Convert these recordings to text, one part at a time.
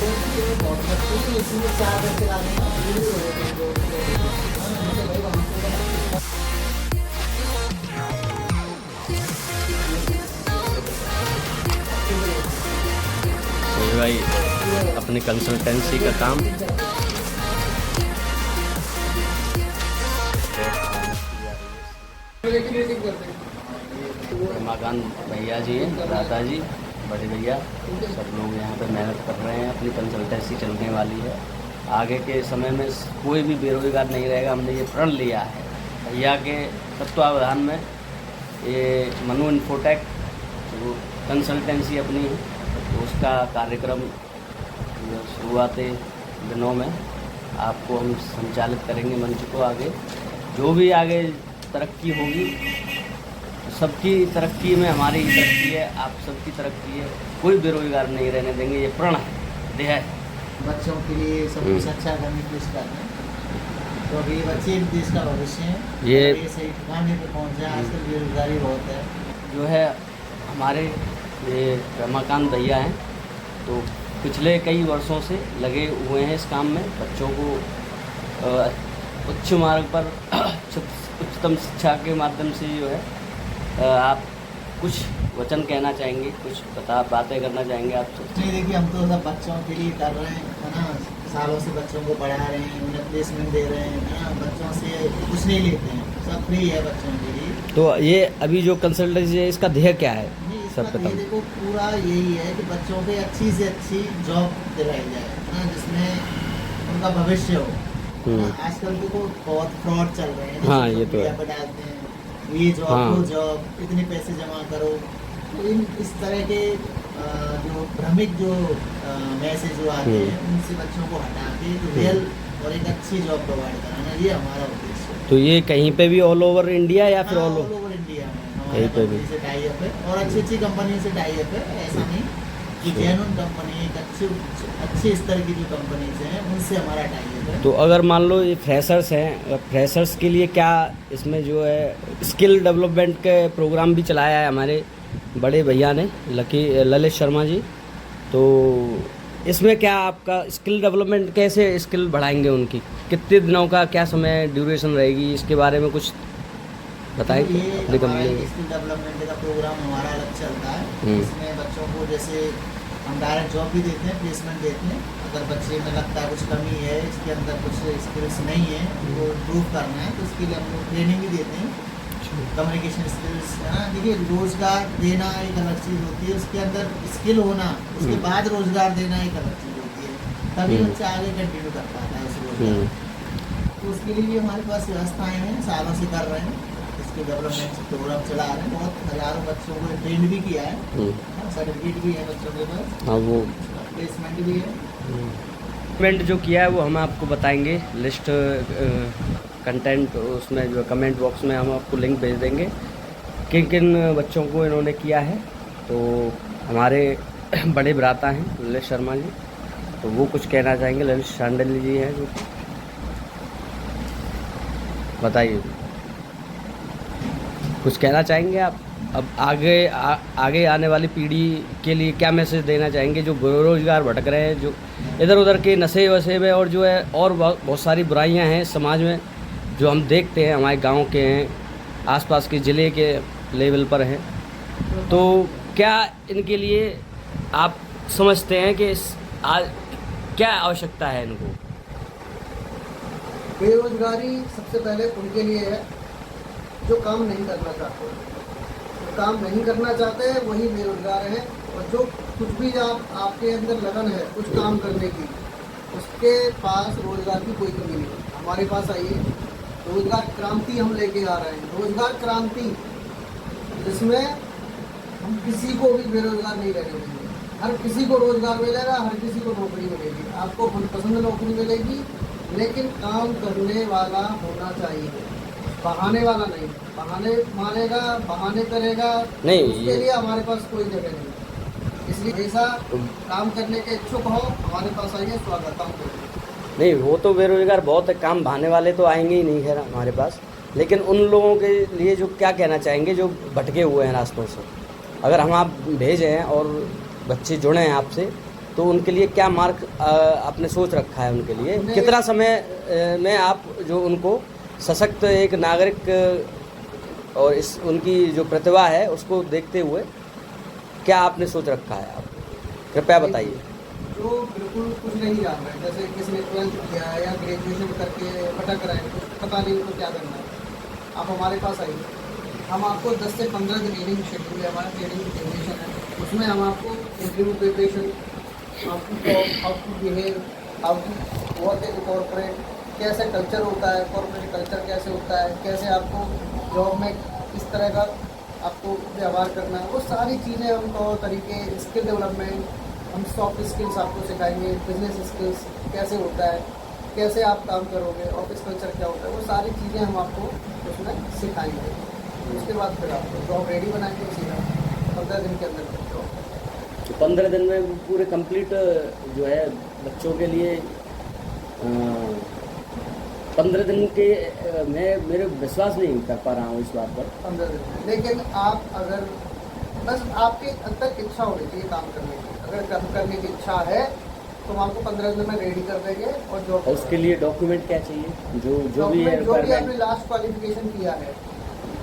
ये भाई अपनी कंसल्टेंसी का काम रमाकांत भैया जी हैं, दादा जी, बड़े भैया, सब लोग यहाँ पे मेहनत कर रहे हैं। अपनी कंसल्टेंसी चलने वाली है। आगे के समय में कोई भी बेरोजगार नहीं रहेगा। हमने ये प्रण लिया है भैया के तत्वावधान में। ये मनु इन्फोटेक जो कंसल्टेंसी अपनी है, तो उसका कार्यक्रम शुरुआती दिनों में आपको हम संचालित करेंगे मंच को। आगे जो भी आगे तरक्की होगी, सबकी तरक्की में हमारी तरक्की है, आप सबकी तरक्की है। कोई बेरोजगार नहीं रहने देंगे, ये प्रण है, देह है। बच्चों के लिए सब कुछ अच्छा करने की कोशिश कर रहे हैं। तो अभी बच्चे देश का भविष्य हैं। ये सही ठिकाने पे पहुँचे। आजकल बेरोजगारी बहुत है। जो है हमारे ये रमाकांत भैया हैं, तो पिछले कई वर्षों से लगे हुए हैं इस काम में। बच्चों को उच्च मार्ग पर उच्चतम शिक्षा के माध्यम से जो है आप कुछ वचन कहना चाहेंगे, कुछ बातें करना चाहेंगे आप सब? नहीं, देखिए हम तो सब बच्चों के लिए कर रहे हैं, है ना। सालों से बच्चों को पढ़ा रहे हैं, उन्हें प्लेसमेंट दे रहे हैं, है ना। बच्चों से कुछ नहीं लेते हैं, सब फ्री है बच्चों के लिए। तो ये अभी जो कंसल्टेंसी है, इसका ध्येय क्या है? सब देखो पूरा यही है कि बच्चों को अच्छी से अच्छी जॉब दिलाई जाए, है ना, जिसमें उनका भविष्य हो। आजकल देखो बहुत फ्रॉड चल रहे हैं। हाँ, ये तो है। डालते हैं ये जॉब, वो जॉब, इतने पैसे जमा करो। तो इस तरह के जो भ्रमिक जो मैसेज जो आते हैं, उनसे बच्चों को हटा के रियल और एक अच्छी जॉब प्रोवाइड कराना, ये हमारा उद्देश्य है। तो ये कहीं पे भी ऑल ओवर इंडिया या फिर ऑल ओवर इंडिया में हमारे कंपनी से टाई अप है, और अच्छी अच्छी कंपनी से टाई अप है। ऐसा नहीं कि जेन्युइन कंपनी, अच्छे स्तर की जो कंपनीज हैं, उनसे हमारा टाई अप है। तो अगर मान लो ये फ्रेशर्स हैं, फ्रेशर्स के लिए क्या इसमें जो है स्किल डेवलपमेंट के प्रोग्राम भी चलाया है हमारे बड़े भैया ने, ललित शर्मा जी। तो इसमें क्या आपका स्किल डेवलपमेंट, कैसे स्किल बढ़ाएंगे उनकी, कितने दिनों का क्या समय ड्यूरेशन रहेगी, इसके बारे में कुछ बताएंगे? अपनी कंपनी स्किल डेवलपमेंट का प्रोग्राम हमारा अलग चलता है। इसमें बच्चों को जैसे हम डायरेक्ट जॉब भी देते हैं, प्लेसमेंट देते हैं। अगर बच्चे में लगता है कुछ कमी है, इसके अंदर कुछ स्किल्स नहीं है, वो इम्प्रूव करना है, तो उसके लिए हम लोग ट्रेनिंग भी देते हैं, कम्युनिकेशन स्किल्स, है ना। देखिए रोज़गार देना एक अलग चीज़ होती है, उसके अंदर स्किल होना, उसके बाद रोज़गार देना एक अलग चीज़ होती है। तभी बच्चा आगे कंटिन्यू कर पाता है उस रोज़गार। तो उसके लिए भी हमारे पास व्यवस्थाएँ हैं, सालों से कर रहे हैं। इसके डेवलपमेंट प्रोग्राम चला रहे हैं, बहुत हज़ारों बच्चों को ट्रेन भी किया है, सर्टिफिकेट भी है बच्चों के पास। हाँ, वो प्लेसमेंट भी है। कमेंट जो किया है वो हम आपको बताएंगे, लिस्ट कंटेंट उसमें जो कमेंट बॉक्स में हम आपको लिंक भेज देंगे किन किन बच्चों को इन्होंने किया है। तो हमारे बड़े भ्राता हैं ललित शर्मा जी, तो वो कुछ कहना चाहेंगे। ललित शांडिल्य जी हैं, जो बताइए कुछ कहना चाहेंगे आप? अब आगे आने वाली पीढ़ी के लिए क्या मैसेज देना चाहेंगे, जो बेरोजगार भटक रहे हैं, जो इधर उधर के नशे वशे में, और जो है और बहुत सारी बुराइयां हैं समाज में जो हम देखते हैं, हमारे गांव के हैं, आसपास के ज़िले के लेवल पर हैं। तो क्या इनके लिए आप समझते हैं कि क्या आवश्यकता है इनको? बेरोजगारी सबसे पहले उनके लिए है जो काम नहीं करना चाहते। जो काम नहीं करना चाहते हैं वही बेरोजगार हैं, और जो कुछ भी आपके अंदर लगन है कुछ काम करने की, उसके पास रोजगार की कोई कमी नहीं है। हमारे पास आइए, रोजगार क्रांति हम लेके आ रहे हैं। रोजगार क्रांति जिसमें हम किसी को भी बेरोजगार नहीं रहने देंगे। हर किसी को रोजगार मिलेगा, हर किसी को नौकरी मिलेगी। आपको मनपसंद नौकरी मिलेगी, लेकिन काम करने वाला होना चाहिए, बहाने वाला नहीं। बहाने मानेगा, बहाने करेगा नहीं, उसके लिए हमारे पास कोई जगह नहीं। इसलिए ऐसा काम करने के इच्छुक हो, हमारे पास आइए, स्वागतम करें। नहीं, वो तो बेरोजगार बहुत है, काम बहाने वाले तो आएंगे ही नहीं खैर हमारे पास। लेकिन उन लोगों के लिए जो क्या कहना चाहेंगे जो भटके हुए हैं रास्तों से, अगर हम आप भेजें और बच्चे जुड़े हैं आपसे, तो उनके लिए क्या मार्ग आपने सोच रखा है उनके लिए? कितना समय में आप जो उनको सशक्त एक नागरिक और इस उनकी जो प्रतिभा है उसको देखते हुए क्या आपने सोच रखा है? आप कृपया बताइए। जो बिल्कुल कुछ नहीं जान रहे, जैसे किसी ने 12th किया है या ग्रेजुएशन करके भटक रहे हैं, कुछ पता नहीं उनको क्या करना है, आप हमारे पास आइए। हम आपको 10 से 15 दिन ट्रेनिंग शेड्यूल है, हमारा ट्रेनिंग ड्यूरेशन है। उसमें हम आपको इंटरव्यू प्रिपरेशन, आपको how to behave, how to work in corporate, कैसे कल्चर होता है, कॉर्पोरेट कल्चर कैसे होता है, कैसे आपको जॉब में किस तरह का आपको व्यवहार करना है, वो सारी चीज़ें हम तौर तरीके, स्किल डेवलपमेंट, हम सॉफ्ट स्किल्स आपको सिखाएंगे, बिजनेस स्किल्स कैसे होता है, कैसे आप काम करोगे, ऑफिस कल्चर क्या होता है, वो सारी चीज़ें हम आपको उसमें सिखाएंगे। उसके बाद फिर आपको जॉब रेडी बनाएंगे सीधा 15 दिन के अंदर जॉब। तो 15 दिन में पूरे कंप्लीट जो है बच्चों के लिए 15 दिन के मैं मेरे विश्वास नहीं कर पा रहा हूँ इस बात पर। 15 दिन में, लेकिन आप अगर बस आपके अंदर इच्छा होनी चाहिए काम करने की, अगर काम करने की इच्छा है तो हम आपको 15 दिन में रेडी कर देंगे। और जॉब उसके लिए डॉक्यूमेंट क्या चाहिए? जो भी है, जो भी आपने लास्ट क्वालिफिकेशन किया है,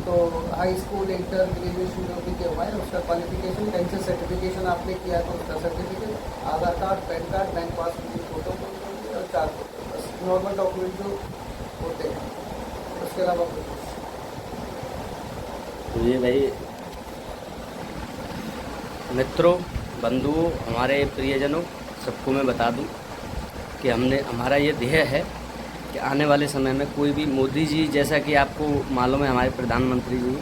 तो हाई स्कूल, इंटर, ग्रेजुएशन जो भी किया हुआ है उसका क्वालिफिकेशन, 10th से सर्टिफिकेशन आपने किया है तो उसका certificate, Aadhaar card, PAN card, bank passbook की फोटो और 4 फोटो, बस नॉर्मल डॉक्यूमेंट जो होते हैं, उसके अलावा कुछ। तो ये भाई मित्रों, बंधुओं, हमारे प्रियजनों, सबको मैं बता दूं कि हमारा ये ध्येय है कि आने वाले समय में कोई भी मोदी जी, जैसा कि आपको मालूम है हमारे प्रधानमंत्री जी,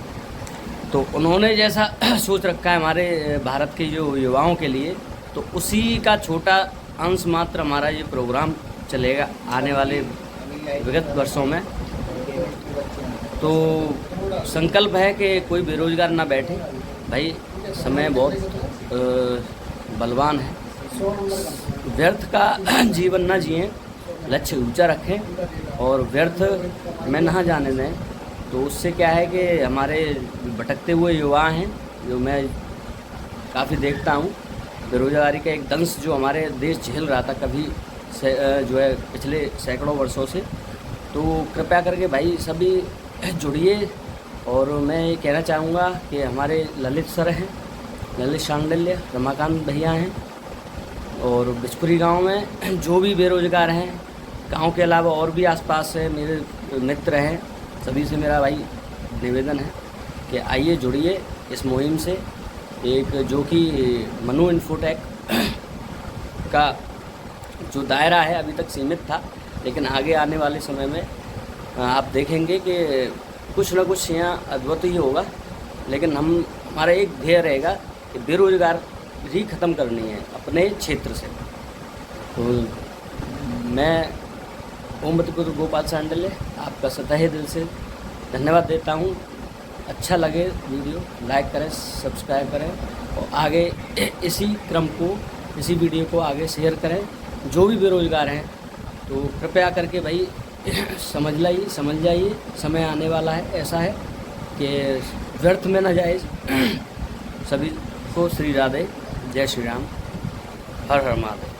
तो उन्होंने जैसा सोच रखा है हमारे भारत के जो युवाओं के लिए, तो उसी का छोटा अंश मात्र हमारा ये प्रोग्राम चलेगा आने वाले विगत वर्षों में। तो संकल्प है कि कोई बेरोजगार ना बैठे। भाई समय बहुत बलवान है, व्यर्थ का जीवन ना जिएं, लक्ष्य ऊंचा रखें और व्यर्थ में ना जाने दें। तो उससे क्या है कि हमारे भटकते हुए युवा हैं, जो मैं काफ़ी देखता हूँ, बेरोजगारी का एक दंश जो हमारे देश झेल रहा था कभी से जो है पिछले सैकड़ों वर्षों से। तो कृपया करके भाई सभी जुड़िए। और मैं ये कहना चाहूँगा कि हमारे ललित सर हैं, ललित शांडिल्य, रमाकांत भैया हैं, और बिचपुरी गांव में जो भी बेरोजगार हैं, गांव के अलावा और भी आसपास से मेरे मित्र हैं, सभी से मेरा भाई निवेदन है कि आइए जुड़िए इस मुहिम से। एक जो कि मनु इन्फोटेक का जो दायरा है अभी तक सीमित था, लेकिन आगे आने वाले समय में आप देखेंगे कि कुछ ना कुछ यहाँ अद्भुत ही होगा। लेकिन हमारा एक ध्येय रहेगा कि बेरोजगारी ख़त्म करनी है अपने क्षेत्र से। तो मैं ओमवती गोपाल शांडिल्य आपका सतह दिल से धन्यवाद देता हूँ। अच्छा लगे वीडियो लाइक करें, सब्सक्राइब करें और आगे इसी क्रम को, इसी वीडियो को आगे शेयर करें। जो भी बेरोजगार हैं तो कृपया करके भाई समझ जाइए, समय आने वाला है ऐसा है कि व्यर्थ में न जाए। सभी को श्री राधे, जय श्री राम, हर हर महादेव।